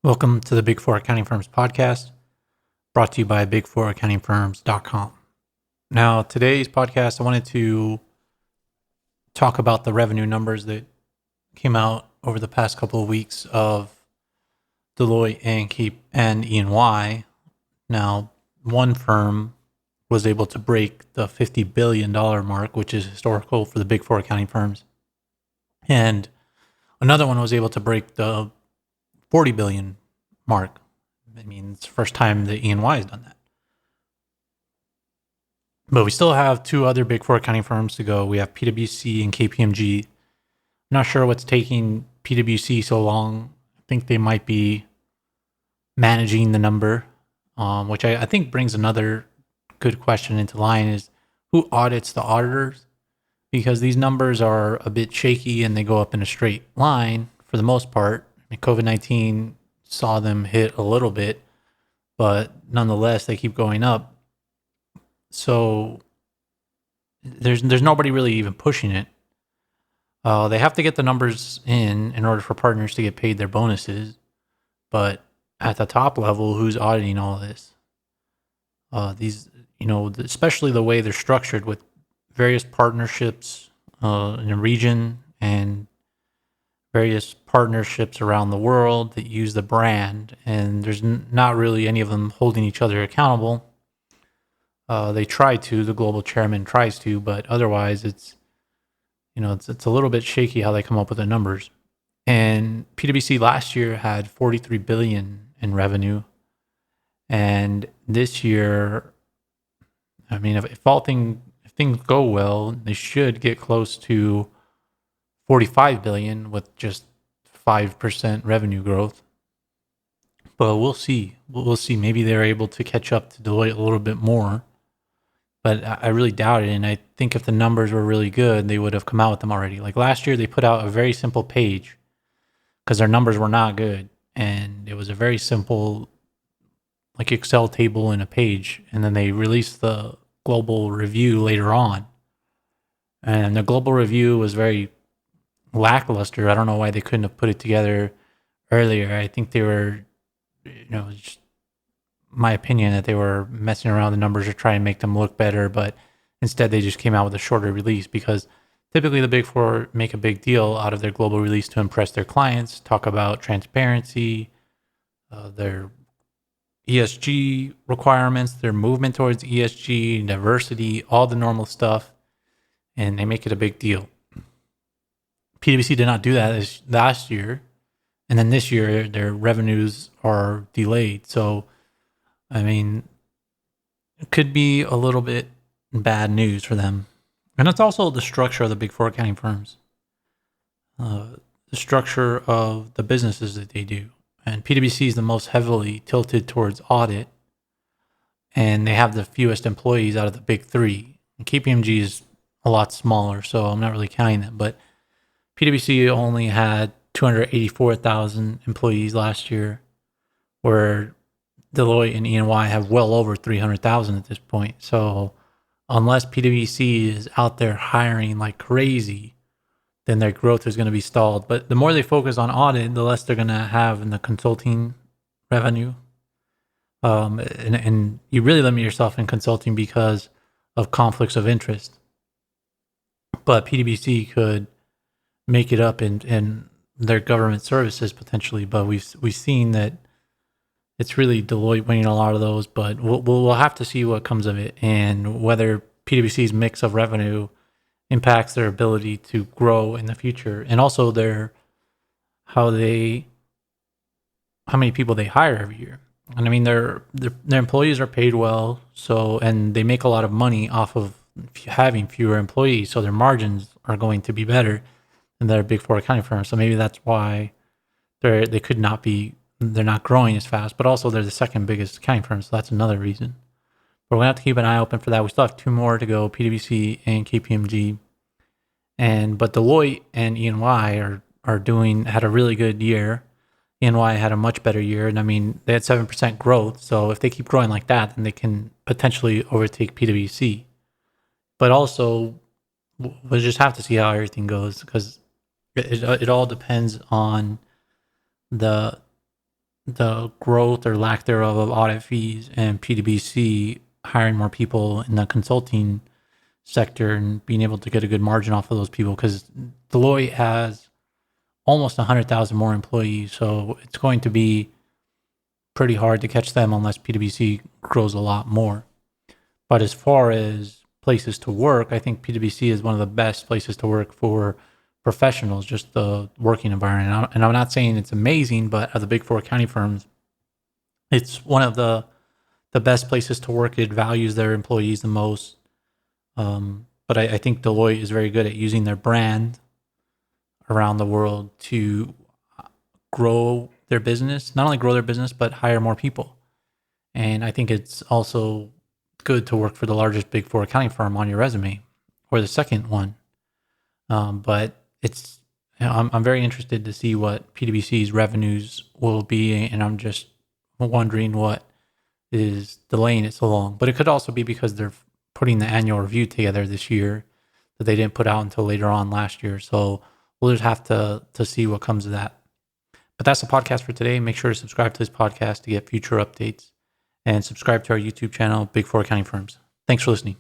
Welcome to the Big Four Accounting Firms podcast, brought to you by big4accountingfirms.com. Now, today's podcast, I wanted to talk about the revenue numbers that came out over the past couple of weeks of Deloitte and EY. Now, one firm was able to break the $50 billion mark, which is historical for the Big Four accounting firms. And another one was able to break the 40 billion mark. I mean, it's the first time that E&Y has done that. But we still have two other Big Four accounting firms to go. We have PwC and KPMG. I'm not sure what's taking PwC so long. I think they might be managing the number, which I think brings another good question into line is who audits the auditors? Because these numbers are a bit shaky and they go up in a straight line for the most part. COVID-19 saw them hit a little bit, but nonetheless, they keep going up. So there's nobody really even pushing it. They have to get the numbers in order for partners to get paid their bonuses. But at the top level, who's auditing all this? Especially the way they're structured with various partnerships in a region and various partnerships around the world that use the brand, and there's not really any of them holding each other accountable. They try to, the global chairman tries to, but otherwise it's a little bit shaky how they come up with the numbers. And PwC last year had 43 billion in revenue, and this year, I mean, if things go well, they should get close to 45 billion with just 5% revenue growth. But we'll see. We'll see. Maybe they're able to catch up to Deloitte a little bit more. But I really doubt it. And I think if the numbers were really good, they would have come out with them already. Like last year, they put out a very simple page because their numbers were not good. And it was a very simple, like Excel table in a page. And then they released the global review later on. And the global review was very lackluster. I don't know why they couldn't have put it together earlier. I think they were, just my opinion that they were messing around the numbers to try and make them look better, but instead they just came out with a shorter release because typically the Big Four make a big deal out of their global release to impress their clients, talk about transparency, their ESG requirements, their movement towards ESG, diversity, all the normal stuff, and they make it a big deal. PwC did not do that last year, and then this year their revenues are delayed. So, I mean, it could be a little bit bad news for them. And it's also the structure of the Big Four accounting firms, the structure of the businesses that they do. And PwC is the most heavily tilted towards audit, and they have the fewest employees out of the big three. And KPMG is a lot smaller, so I'm not really counting them, but PwC only had 284,000 employees last year, where Deloitte and E&Y have well over 300,000 at this point. So unless PwC is out there hiring like crazy, then their growth is going to be stalled. But the more they focus on audit, the less they're going to have in the consulting revenue. And you really limit yourself in consulting because of conflicts of interest. But PwC could make it up in their government services potentially, but we've seen that it's really Deloitte winning a lot of those. But we'll have to see what comes of it and whether PwC's mix of revenue impacts their ability to grow in the future, and also how many people they hire every year. And I mean, their employees are paid well, and they make a lot of money off of having fewer employees, so their margins are going to be better than their Big Four accounting firms. So maybe that's why they're not growing as fast, but also they're the second biggest accounting firm, so that's another reason. But we're going to have to keep an eye open for that. We still have two more to go, PwC and KPMG. But Deloitte and E&Y had a really good year. E&Y had a much better year, and I mean, they had 7% growth, so if they keep growing like that, then they can potentially overtake PwC. But also, we'll just have to see how everything goes, because it all depends on the the growth or lack thereof of audit fees and PwC hiring more people in the consulting sector and being able to get a good margin off of those people, because Deloitte has almost 100,000 more employees. So it's going to be pretty hard to catch them unless PwC grows a lot more. But as far as places to work, I think PwC is one of the best places to work for professionals, just the working environment. And I'm not saying it's amazing, but of the big four accounting firms, it's one of the best places to work. It values their employees the most. But I think Deloitte is very good at using their brand around the world to grow their business, not only grow their business, but hire more people. And I think it's also good to work for the largest big four accounting firm on your resume, or the second one. But it's, I'm very interested to see what PwC's revenues will be, and I'm just wondering what is delaying it so long. But it could also be because they're putting the annual review together this year that they didn't put out until later on last year. So we'll just have to see what comes of that. But that's the podcast for today. Make sure to subscribe to this podcast to get future updates, and subscribe to our YouTube channel, Big Four Accounting Firms. Thanks for listening.